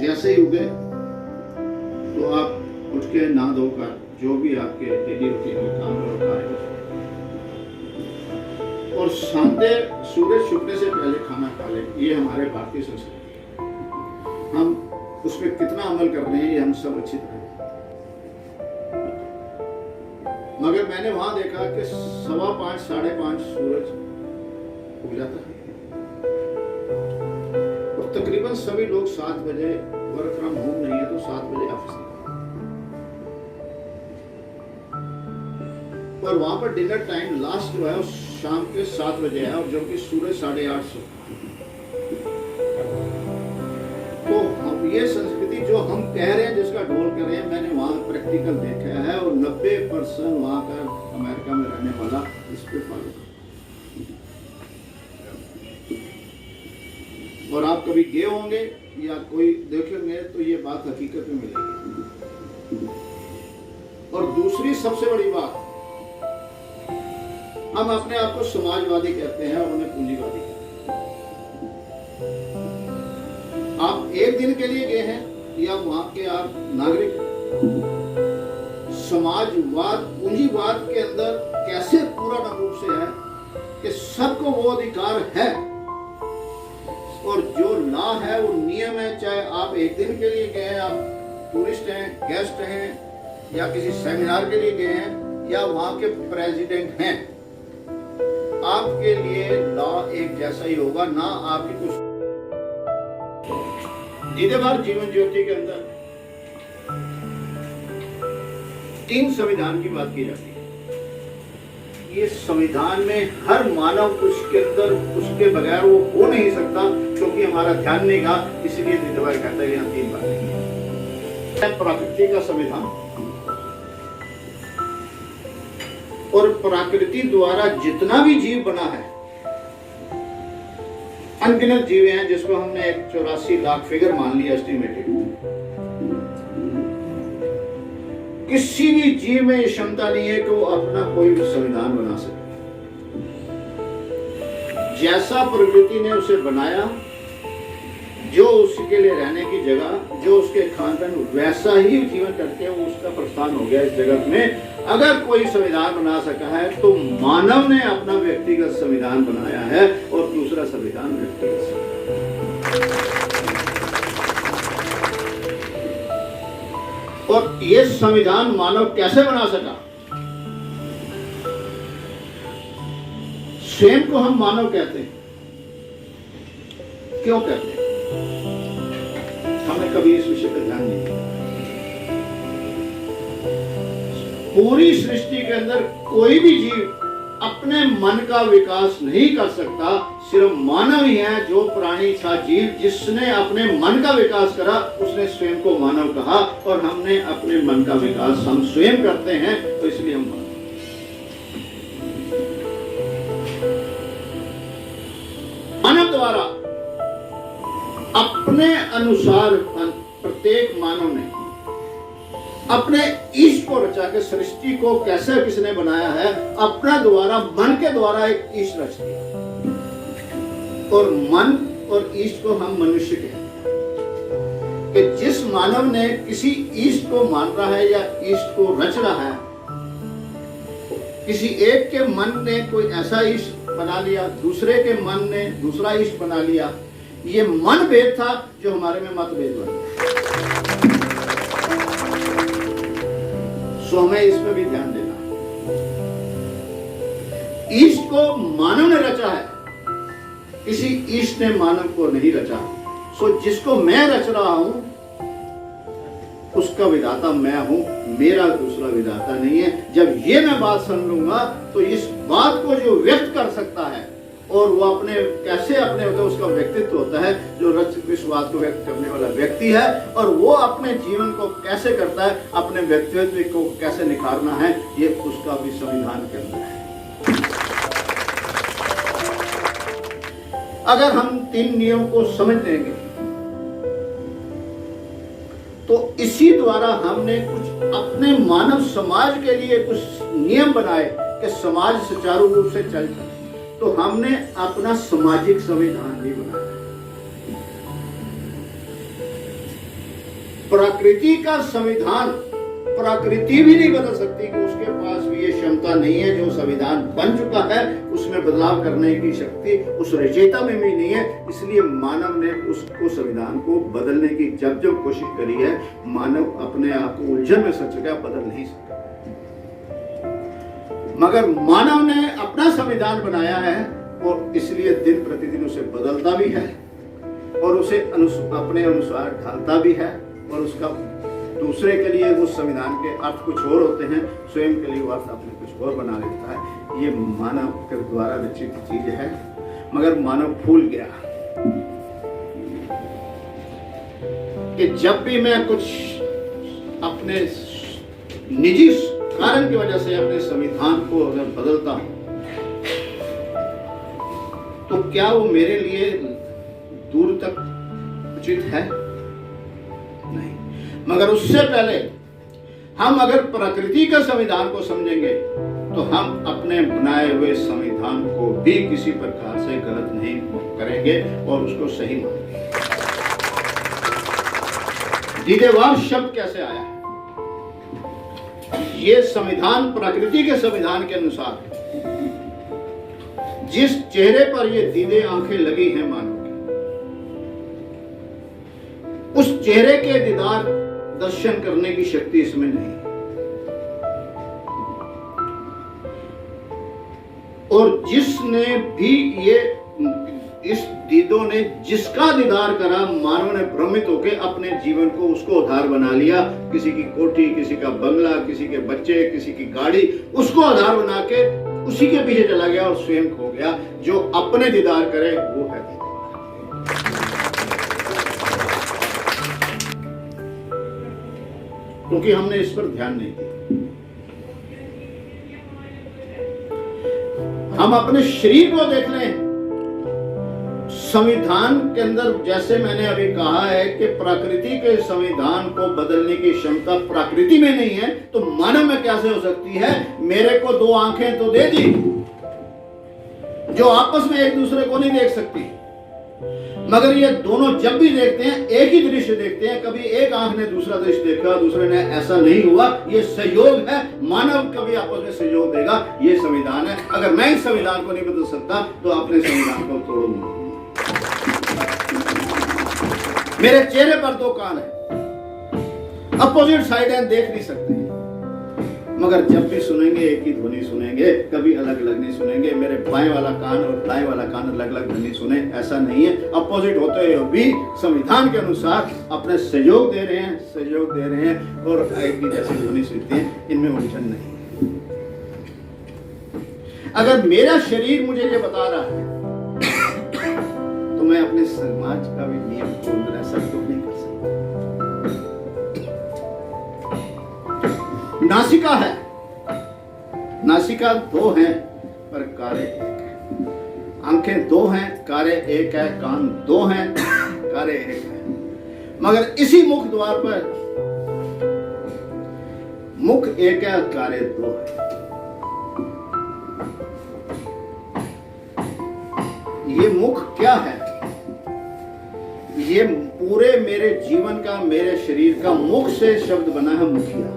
जैसे ही उगे तो आप उठ के नहा धोकर जो भी आपके डेली रूटीन के काम है खाए, और शांति सूरज छुपने से पहले खाना खा लें। ये हमारे भारतीय संस्कृति है। हम उसमें कितना अमल कर रहे हैं ये हम सब अच्छी तरह, मगर मैंने वहां देखा कि 5:15 5:30 सूरज उग जाता है और तकरीबन सभी लोग 7 बजे, वर्क फ्रॉम होम नहीं है तो 7 बजे ऑफिस निकलते, और वहां पर डिनर टाइम लास्ट जो है वो शाम के 7 बजे है, और जबकि सूरज 8:30 तो हम ये संस्कृति जो हम कह रहे हैं, जिसका ढोल कर रहे हैं, मैंने वहां प्रैक्टिकल देखा है, और 90% वहां का अमेरिका में रहने वाला इस पे फॉलो करता। और आप कभी गए होंगे या कोई देखेंगे तो ये बात हकीकत में मिलेगी। और दूसरी सबसे बड़ी बात, हम अपने आप को समाजवादी कहते हैं और उन्हें पूंजीवादी कहते हैं। आप एक दिन के लिए गए हैं या वहां के आप नागरिक, समाजवाद पूंजीवाद के अंदर कैसे पूरा रूप से है कि सबको वो अधिकार है, और जो लॉ है वो नियम है, चाहे आप एक दिन के लिए गए हैं, आप टूरिस्ट हैं, गेस्ट हैं, या किसी सेमिनार के लिए गए हैं, या वहां के प्रेसिडेंट हैं, आपके लिए लॉ एक जैसा ही होगा। ना आपकी कुछ जिधे बार जीवन ज्योति के अंदर 3 संविधान की बात की जाती है। ये संविधान में हर मानव उसके अंदर, उसके बगैर वो हो नहीं सकता, क्योंकि हमारा ध्यान नहीं गया, इसलिए निधवाई कहता है यहाँ 3 बातें। प्रकृति का संविधान, और प्रकृति द्वारा जितना भी जीव बना है, अनगिनत जीव हैं, जिसको हमने 84 लाख फिगर मान लिया एस्टिमेटेड। किसी भी जीव में क्षमता नहीं है कि वो अपना कोई भी संविधान बना सके। जैसा प्रकृति ने उसे बनाया, जो उसके लिए रहने की जगह, जो उसके खान पान, वैसा ही जीवन करके वो उसका प्रस्थान हो गया इस जगत में। अगर कोई संविधान बना सका है तो मानव ने अपना व्यक्तिगत संविधान बनाया है, और दूसरा संविधान व्यक्तिगत संविधान। और ये संविधान मानव कैसे बना सका? स्वयं को हम मानव कहते हैं। क्यों कहते हैं? हमने कभी इस विषय पर ध्यान नहीं दिया। पूरी सृष्टि के अंदर कोई भी जीव अपने मन का विकास नहीं कर सकता, सिर्फ मानव ही है जो प्राणी था जीव जिसने अपने मन का विकास करा, उसने स्वयं को मानव कहा। और हमने अपने मन का विकास हम स्वयं करते हैं, तो इसलिए हम मानव। मानव द्वारा अपने अनुसार प्रत्येक मानव ने अपने ईश को रचा के, सृष्टि को कैसे किसने बनाया है, अपना द्वारा, मन के द्वारा एक ईश रच दिया। और मन और ईश को हम मनुष्य कहते हैं कि जिस मानव ने किसी ईश को मान रहा है या ईश को रच रहा है, किसी एक के मन ने कोई ऐसा ईश बना लिया, दूसरे के मन ने दूसरा ईश बना लिया। ये मन भेद था जो हमारे में मतभेद बन गया। सो हमें इस पर भी ध्यान देना। ईश को मानव ने रचा है, किसी ईश ने मानव को नहीं रचा। सो जिसको मैं रच रहा हूं उसका विधाता मैं हूं, मेरा दूसरा विधाता नहीं है। जब ये मैं बात समझ लूंगा तो इस बात को जो व्यक्त कर सकता है, और वो अपने कैसे अपने होता है, उसका व्यक्तित्व होता है, जो इस बात को व्यक्त करने वाला व्यक्ति है। और वो अपने जीवन को कैसे करता है, अपने व्यक्तित्व को कैसे निखारना है, ये उसका भी संविधान के अंदर है। अगर हम 3 नियम को समझ लेंगे तो इसी द्वारा हमने कुछ अपने मानव समाज के लिए कुछ नियम बनाए कि समाज सुचारू रूप से चल सके। तो हमने अपना सामाजिक संविधान भी बनाया। प्रकृति का संविधान प्रकृति भी नहीं बदल सकती कि उसके पास भी ये क्षमता नहीं है। जो संविधान बन चुका है उसमें बदलाव करने की शक्ति उस रचयिता में भी नहीं है। इसलिए मानव ने उसको संविधान को बदलने की जब जब कोशिश करी है, मानव अपने आप को उलझन में सच गया, बदल नहीं सका। मगर मानव ने अपना संविधान बनाया है और इसलिए दिन प्रतिदिन उसे बदलता भी है और उसे अपने अनुसार ढालता भी है और उसका दूसरे के लिए उस संविधान के अर्थ कुछ और होते हैं, स्वयं के लिए वो अर्थ अपने कुछ और बना लेता है। ये मानव के द्वारा रचित चीज है। मगर मानव भूल गया कि जब भी मैं कुछ अपने निजी कारण की वजह से अपने संविधान को अगर बदलता हूं तो क्या वो मेरे लिए दूर तक उचित है? नहीं। मगर उससे पहले हम अगर प्रकृति के संविधान को समझेंगे तो हम अपने बनाए हुए संविधान को भी किसी प्रकार से गलत नहीं करेंगे और उसको सही मानेंगे। दीदेवार शब्द कैसे आया है? ये संविधान प्रकृति के संविधान के अनुसार है। जिस चेहरे पर ये दीदे आंखें लगी हैं मानव की, उस चेहरे के दीदार दर्शन करने की शक्ति इसमें नहीं। और जिसने भी ये इस दीदों ने जिसका दीदार करा, मानव ने भ्रमित होकर अपने जीवन को उसको आधार बना लिया। किसी की कोठी, किसी का बंगला, किसी के बच्चे, किसी की गाड़ी, उसको आधार बना के उसी के पीछे चला गया और स्वयं खो गया। जो अपने दीदार करे वो है दीदार। क्योंकि हमने इस पर ध्यान नहीं दिया। हम अपने शरीर को देख लें। संविधान के अंदर, जैसे मैंने अभी कहा है कि प्रकृति के संविधान को बदलने की क्षमता प्रकृति में नहीं है, तो मानव में कैसे हो सकती है? मेरे को दो आंखें तो दे दी जो आपस में एक दूसरे को नहीं देख सकती, मगर ये दोनों जब भी देखते हैं एक ही दृश्य देखते हैं। कभी एक आंख ने दूसरा दृश्य देखा, दूसरे ने, ऐसा नहीं हुआ। ये सहयोग है। मानव कभी आपस में सहयोग देगा, ये संविधान है। अगर मैं इस संविधान को नहीं बदल सकता तो अपने संविधान को तोड़ूंगा। मेरे चेहरे पर दो कान है, अपोजिट साइड है, देख नहीं सकते, मगर जब भी सुनेंगे एक ही ध्वनि सुनेंगे, कभी अलग अलग नहीं सुनेंगे। मेरे बाएं वाला कान और दाएं वाला कान अलग अलग ध्वनि सुने, ऐसा नहीं है। अपोजिट होते हुए भी संविधान के अनुसार अपने सहयोग दे रहे हैं और एक ही जैसी ध्वनि सुनते हैं। इनमें उलझन नहीं। अगर मेरा शरीर मुझे ये बता रहा है तो मैं अपने समाज का भी नियम तोड़ ऐसा क्यों नहीं कर सकता? नासिका है, नासिका दो हैं पर कार्य एक है। आंखें दो हैं, कार्य एक है। कान दो हैं, कार्य एक है। मगर इसी मुख द्वार पर मुख एक है, कार्य दो है। ये मुख क्या है? ये पूरे मेरे जीवन का, मेरे शरीर का मुख से शब्द बना है, मुखिया।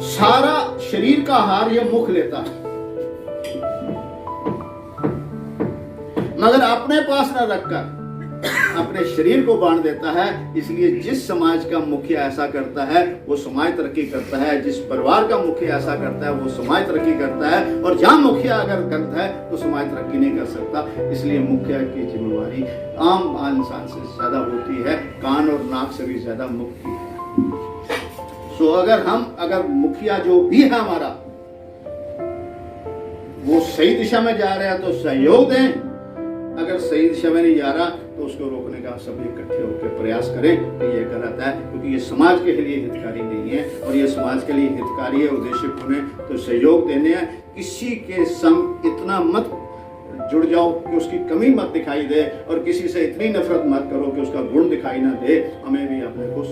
सारा शरीर का आहार यह मुख लेता है, मगर अपने पास न रखकर अपने शरीर को बांट देता है। इसलिए जिस समाज का मुखिया ऐसा करता है वो समाज तरक्की करता है। जिस परिवार का मुखिया ऐसा करता है वो समाज तरक्की करता है। और जहां मुखिया अगर गलत है तो समाज तरक्की नहीं कर सकता। इसलिए मुखिया की जिम्मेवारी आम इंसान से ज्यादा होती है, कान और नाक से भी ज्यादा मुख की है। सो अगर मुखिया जो भी है हमारा वो सही दिशा में जा रहा है तो सहयोग दें। अगर सही दिशा में नहीं जा रहा तो उसको रोकने का सभी इकट्ठे होकर प्रयास करें कि ये गलत है, क्योंकि ये समाज के लिए हितकारी नहीं है। और ये समाज के लिए हितकारी है, उद्देश्य पूर्ण है तो सहयोग देने हैं। किसी के संग इतना मत जुड़ जाओ कि उसकी कमी मत दिखाई दे, और किसी से इतनी नफरत मत करो कि उसका गुण दिखाई ना दे। हमें भी अपने को